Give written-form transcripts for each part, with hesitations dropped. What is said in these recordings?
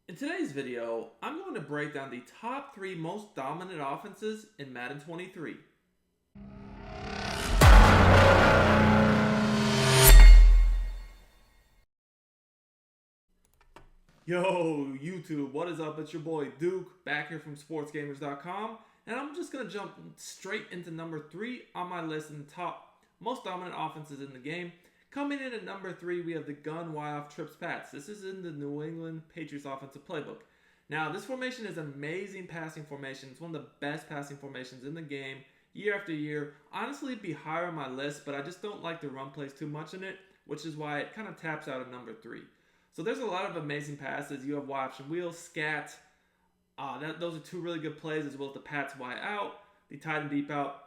In today's video, I'm going to break down the top 3 most dominant offenses in Madden 23. Yo, YouTube, what is up? It's your boy Duke, back here from sportsgamers.com, and I'm just going to jump straight into number 3 on my list in the top most dominant offenses in the game. Coming in at number 3, we have the gun Y-off trips Pats. This is in the New England Patriots offensive playbook. Now, this formation is an amazing passing formation. It's one of the best passing formations in the game, year after year. Honestly, it'd be higher on my list, but I just don't like the run plays too much in it, which is why it kind of taps out at number 3. So there's a lot of amazing passes. You have Y option wheels, scat. Those are 2 really good plays, as well as the Pats Y out, the tight and deep out,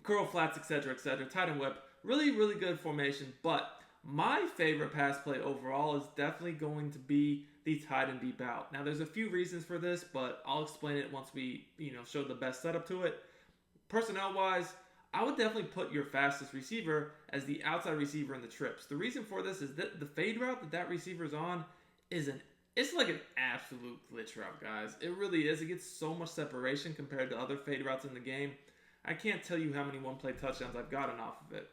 curl flats, etc., etc., tight and whip. Really, really good formation, but my favorite pass play overall is definitely going to be the tight and deep out. Now, there's a few reasons for this, but I'll explain it once we, show the best setup to it. Personnel-wise, I would definitely put your fastest receiver as the outside receiver in the trips. The reason for this is that the fade route that receiver's on it's like an absolute glitch route, guys. It really is. It gets so much separation compared to other fade routes in the game. I can't tell you how many one-play touchdowns I've gotten off of it.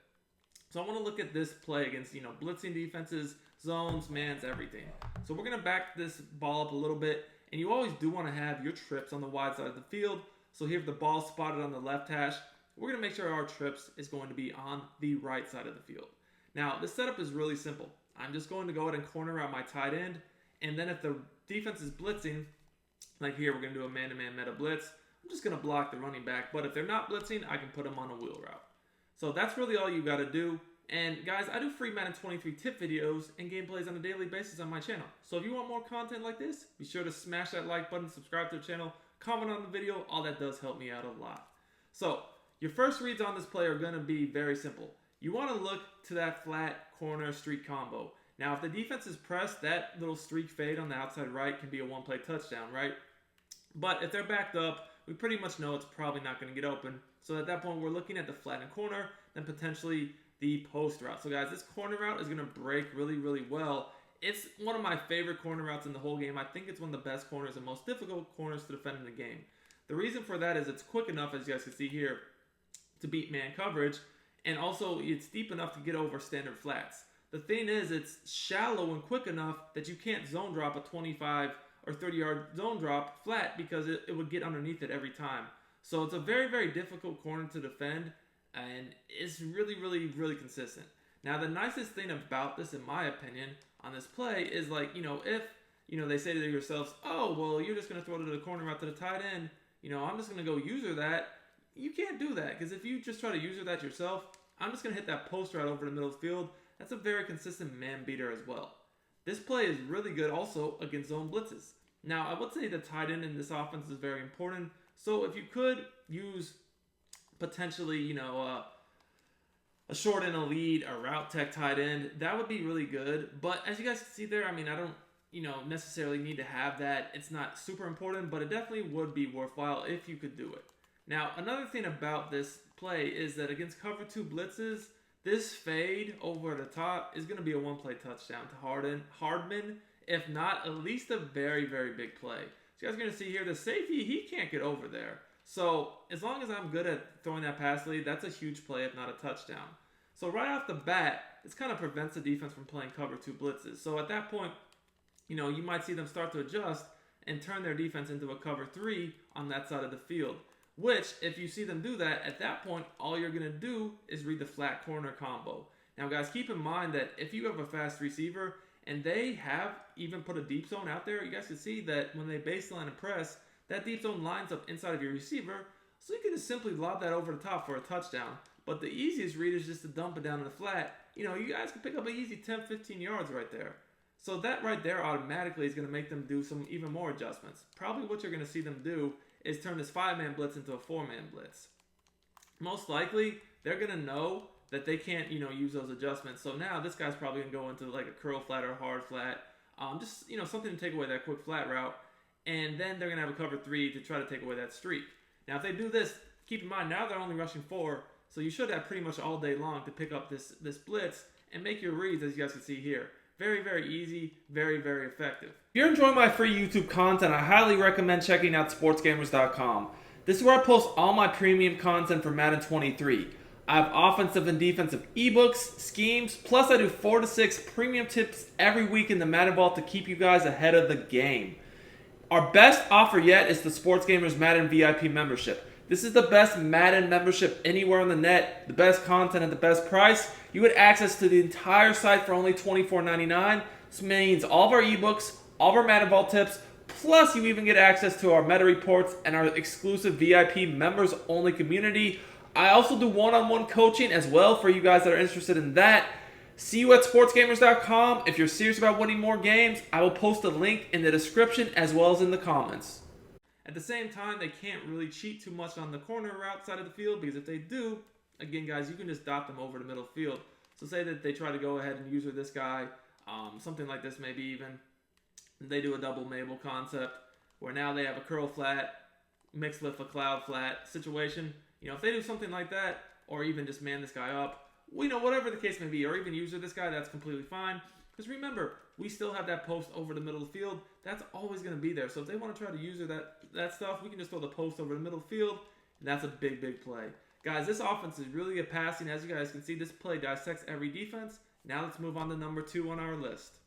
So I want to look at this play against, blitzing defenses, zones, mans, everything. So we're going to back this ball up a little bit, and you always do want to have your trips on the wide side of the field. So here, if the ball's spotted on the left hash, we're going to make sure our trips is going to be on the right side of the field. Now, this setup is really simple. I'm just going to go ahead and corner out my tight end, and then if the defense is blitzing, like here, we're going to do a man-to-man meta blitz. I'm just going to block the running back, but if they're not blitzing, I can put them on a wheel route. So that's really all you got to do. And guys, I do free Madden 23 tip videos and gameplays on a daily basis on my channel. So if you want more content like this, be sure to smash that like button, subscribe to the channel, comment on the video. All that does help me out a lot. So your first reads on this play are going to be very simple. You want to look to that flat corner streak combo. Now, if the defense is pressed, that little streak fade on the outside right can be a one-play touchdown, right? But if they're backed up, we pretty much know it's probably not going to get open. So at that point, we're looking at the flattened corner, then potentially the post route. So guys, this corner route is going to break really, really well. It's one of my favorite corner routes in the whole game. I think it's one of the best corners and most difficult corners to defend in the game. The reason for that is it's quick enough, as you guys can see here, to beat man coverage, and also it's deep enough to get over standard flats. The thing is, it's shallow and quick enough that you can't zone drop a 25 or 30-yard zone drop flat because it would get underneath it every time. So it's a very, very difficult corner to defend, and it's really, really, really consistent. Now, the nicest thing about this, in my opinion, on this play is if, they say to yourselves, oh, well, you're just going to throw it to the corner out to the tight end, I'm just going to go user that. You can't do that, because if you just try to user that yourself, I'm just going to hit that post route over the middle of the field. That's a very consistent man beater as well. This play is really good also against zone blitzes. Now, I would say the tight end in this offense is very important. So if you could use potentially, a short and a lead, a route tech tight end, that would be really good. But as you guys can see there, I don't, necessarily need to have that. It's not super important, but it definitely would be worthwhile if you could do it. Now, another thing about this play is that against cover 2 blitzes, this fade over the top is going to be a one-play touchdown to Hardman, if not at least a very, very big play. So you guys are going to see here, the safety, he can't get over there. So as long as I'm good at throwing that pass lead, that's a huge play, if not a touchdown. So right off the bat, this kind of prevents the defense from playing cover 2 blitzes. So at that point, you might see them start to adjust and turn their defense into a cover 3 on that side of the field. Which, if you see them do that, at that point, all you're going to do is read the flat corner combo. Now, guys, keep in mind that if you have a fast receiver and they have even put a deep zone out there, you guys can see that when they baseline and press, that deep zone lines up inside of your receiver, so you can just simply lob that over the top for a touchdown. But the easiest read is just to dump it down in the flat. You guys can pick up an easy 10, 15 yards right there. So that right there automatically is going to make them do some even more adjustments. Probably what you're going to see them do is turn this 5-man blitz into a 4-man blitz. Most likely, they're going to know that they can't, use those adjustments. So now this guy's probably going to go into like a curl flat or a hard flat. Just, something to take away that quick flat route. And then they're going to have a cover 3 to try to take away that streak. Now, if they do this, keep in mind, now they're only rushing 4. So you should have pretty much all day long to pick up this blitz and make your reads, as you guys can see here. Very, very easy, very, very effective. If you're enjoying my free YouTube content, I highly recommend checking out sportsgamers.com. This is where I post all my premium content for Madden 23. I have offensive and defensive ebooks, schemes, plus I do 4 to 6 premium tips every week in the Madden Vault to keep you guys ahead of the game. Our best offer yet is the Sports Gamers Madden VIP membership. This is the best Madden membership anywhere on the net, the best content at the best price. You get access to the entire site for only $24.99. This means all of our ebooks, all of our Madden Vault tips, plus you even get access to our meta reports and our exclusive VIP members only community. I also do one-on-one coaching as well for you guys that are interested in that. See you at sportsgamers.com. If you're serious about winning more games, I will post a link in the description as well as in the comments. At the same time, they can't really cheat too much on the corner route side of the field, because if they do, again, guys, you can just dot them over the middle field. So say that they try to go ahead and user this guy, something like this maybe even. They do a double Mabel concept where now they have a curl flat mixed with a cloud flat situation. If they do something like that, or even just man this guy up, whatever the case may be, or even user this guy, that's completely fine. Because remember, we still have that post over the middle of the field. That's always going to be there. So if they want to try to use that stuff, we can just throw the post over the middle of the field, and that's a big, big play. Guys, this offense is really good passing. As you guys can see, this play dissects every defense. Now let's move on to number 2 on our list.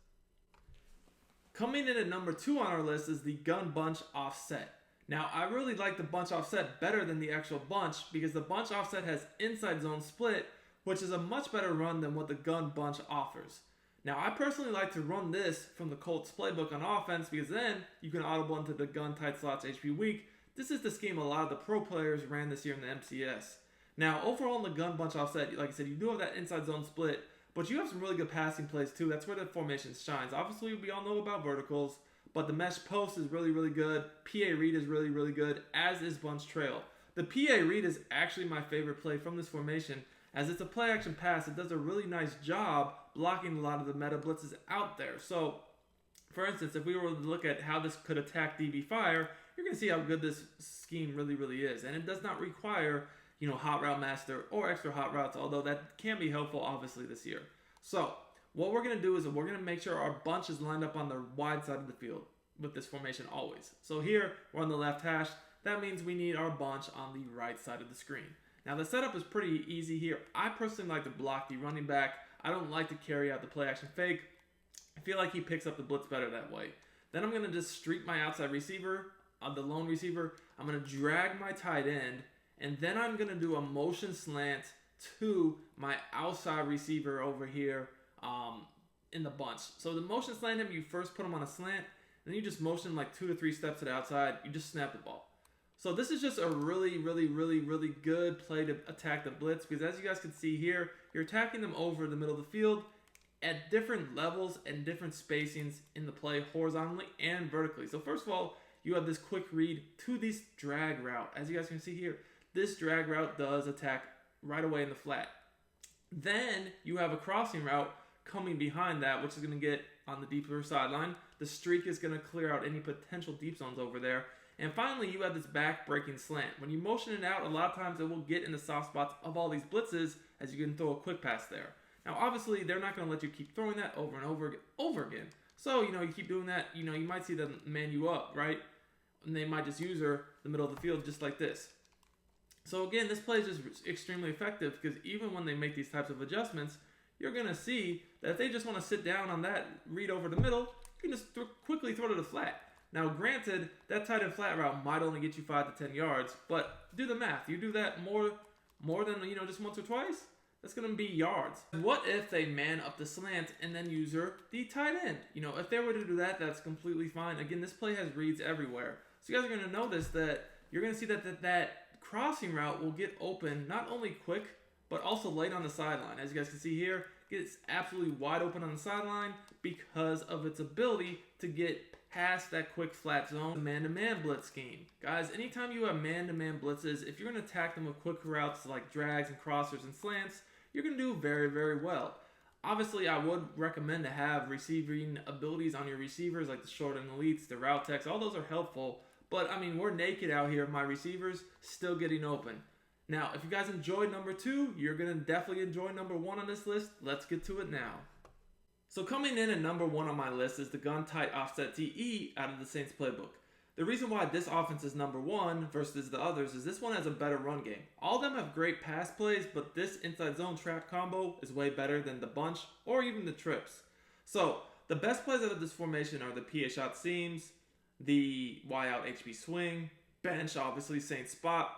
Coming in at number 2 on our list is the gun bunch offset. Now, I really like the bunch offset better than the actual bunch, because the bunch offset has inside zone split, which is a much better run than what the gun bunch offers. Now, I personally like to run this from the Colts playbook on offense, because then you can audible into the gun tight slots HP weak. This is the scheme a lot of the pro players ran this year in the MCS. Now, overall in the gun bunch offset, like I said, you do have that inside zone split, but you have some really good passing plays too. That's where the formation shines. Obviously, we all know about verticals, but the mesh post is really, really good. PA read is really, really good, as is bunch trail. The PA read is actually my favorite play from this formation, as it's a play action pass. It does a really nice job blocking a lot of the meta blitzes out there. So, for instance, if we were to look at how this could attack DB fire, you're going to see how good this scheme really, really is. And it does not require, hot route master or extra hot routes, although that can be helpful, obviously, this year. So, what we're going to do is we're going to make sure our bunch is lined up on the wide side of the field with this formation always. So here, we're on the left hash. That means we need our bunch on the right side of the screen. Now, the setup is pretty easy here. I personally like to block the running back. I don't like to carry out the play action fake. I feel like he picks up the blitz better that way. Then I'm going to just streak my outside receiver, the lone receiver. I'm going to drag my tight end, and then I'm going to do a motion slant to my outside receiver over here in the bunch. So the motion slant him, you first put him on a slant, then you just motion like 2 to 3 steps to the outside. You just snap the ball. So this is just a really, really, really, really good play to attack the blitz, because as you guys can see here, you're attacking them over the middle of the field at different levels and different spacings in the play, horizontally and vertically. So first of all, you have this quick read to this drag route. As you guys can see here, this drag route does attack right away in the flat. Then you have a crossing route coming behind that, which is going to get on the deeper sideline. The streak is going to clear out any potential deep zones over there. And finally, you have this back-breaking slant. When you motion it out, a lot of times it will get in the soft spots of all these blitzes, as you can throw a quick pass there. Now, obviously, they're not going to let you keep throwing that over and over again. So, you keep doing that, you might see them man you up, right? And they might just use the middle of the field just like this. So, again, this play is just extremely effective, because even when they make these types of adjustments, you're going to see that if they just want to sit down on that read over the middle, you can just quickly throw to the flat. Now, granted, that tight end flat route might only get you 5 to 10 yards, but do the math. You do that more than, just once or twice, that's going to be yards. What if they man up the slant and then user the tight end? If they were to do that, that's completely fine. Again, this play has reads everywhere. So you guys are going to notice that you're going to see that crossing route will get open not only quick, but also late on the sideline. As you guys can see here, it's absolutely wide open on the sideline because of its ability to get past that quick flat zone man-to-man blitz scheme. Guys, anytime you have man-to-man blitzes, if you're going to attack them with quick routes like drags and crossers and slants, you're going to do very, very well. Obviously, I would recommend to have receiving abilities on your receivers like the short and elites, the route techs, all those are helpful. But, we're naked out here. My receivers still getting open. Now, if you guys enjoyed number 2, you're going to definitely enjoy number 1 on this list. Let's get to it now. So coming in at number 1 on my list is the gun tight offset TE out of the Saints playbook. The reason why this offense is number 1 versus the others is this one has a better run game. All of them have great pass plays, but this inside zone trap combo is way better than the bunch or even the trips. So the best plays out of this formation are the PA shot seams, the Y out HB swing, bench, obviously Saints spot,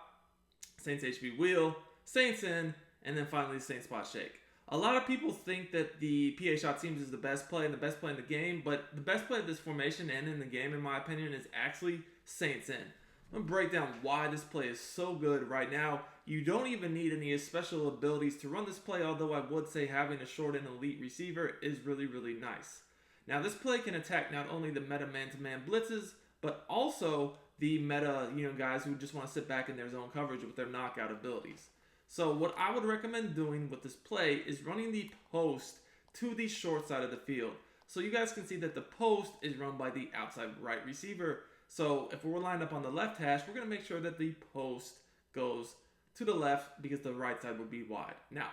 Saints HB wheel, Saints in, and then finally Saints spot shake. A lot of people think that the PA shot seams is the best play and the best play in the game, but the best play of this formation and in the game, in my opinion, is actually Saints in. I'm going to break down why this play is so good right now. You don't even need any special abilities to run this play, although I would say having a short and elite receiver is really, really nice. Now, this play can attack not only the meta man-to-man blitzes, but also the meta, guys who just want to sit back in their zone coverage with their knockout abilities. So what I would recommend doing with this play is running the post to the short side of the field. So you guys can see that the post is run by the outside right receiver. So if we're lined up on the left hash, we're going to make sure that the post goes to the left because the right side would be wide. Now,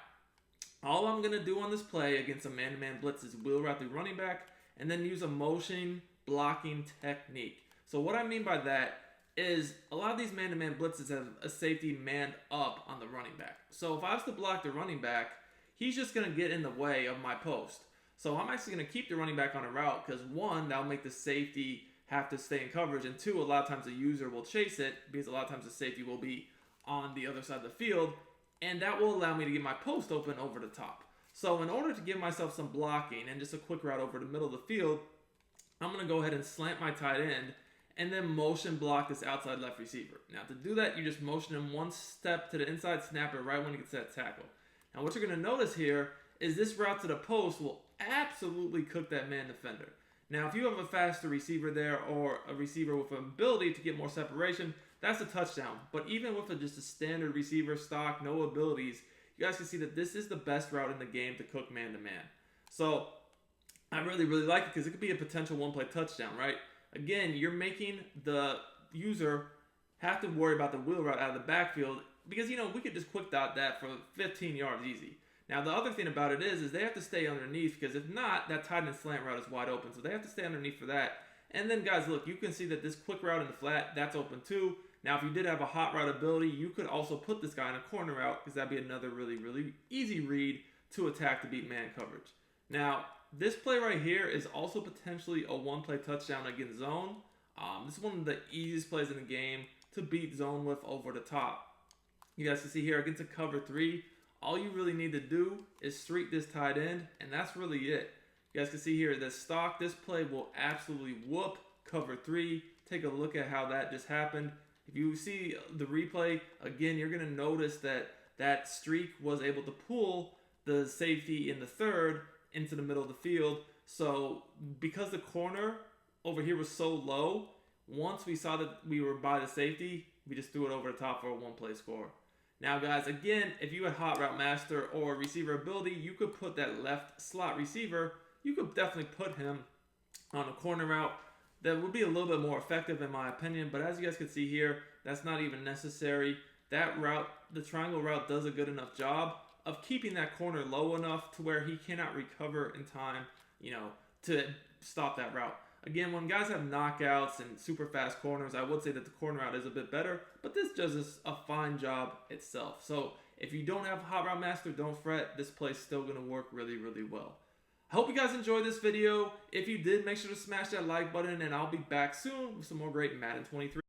all I'm going to do on this play against a man-to-man blitz is wheel route the running back and then use a motion blocking technique. So what I mean by that is a lot of these man-to-man blitzes have a safety manned up on the running back. So if I was to block the running back, he's just going to get in the way of my post. So I'm actually going to keep the running back on a route because 1, that'll make the safety have to stay in coverage, and 2, a lot of times the user will chase it because a lot of times the safety will be on the other side of the field, and that will allow me to get my post open over the top. So in order to give myself some blocking and just a quick route over the middle of the field, I'm going to go ahead and slant my tight end and then motion block this outside left receiver. Now to do that, you just motion him 1 step to the inside, snap it right when he gets that tackle. Now what you're going to notice here is this route to the post will absolutely cook that man defender. Now if you have a faster receiver there or a receiver with an ability to get more separation, that's a touchdown. But even with just a standard receiver stock, no abilities, you guys can see that this is the best route in the game to cook man-to-man. So I really, really like it because it could be a potential 1-play touchdown, right? Again, you're making the user have to worry about the wheel route out of the backfield because, we could just quick dot that for 15 yards easy. Now, the other thing about it is they have to stay underneath because if not, that tight end slant route is wide open. So they have to stay underneath for that. And then, guys, look, you can see that this quick route in the flat, that's open too. Now, if you did have a hot route ability, you could also put this guy in a corner route because that'd be another really, really easy read to attack to beat man coverage. Now, this play right here is also potentially a 1-play touchdown against zone. This is one of the easiest plays in the game to beat zone with over the top. You guys can see here against a cover 3, all you really need to do is streak this tight end, and that's really it. You guys can see here that stock, this play will absolutely whoop cover 3. Take a look at how that just happened. If you see the replay, again, you're going to notice that that streak was able to pull the safety in the third into the middle of the field. So because the corner over here was so low, once we saw that we were by the safety, we just threw it over the top for a 1-play score. Now guys, again, if you had hot route master or receiver ability, you could put that left slot receiver, you could definitely put him on a corner route. That would be a little bit more effective in my opinion, but as you guys can see here, that's not even necessary. That route, the triangle route, does a good enough job of keeping that corner low enough to where he cannot recover in time, to stop that route. Again, when guys have knockouts and super fast corners, I would say that the corner route is a bit better, but this does a fine job itself. So if you don't have Hot Route Master, don't fret. This play's still going to work really, really well. I hope you guys enjoyed this video. If you did, make sure to smash that like button, and I'll be back soon with some more great Madden 23.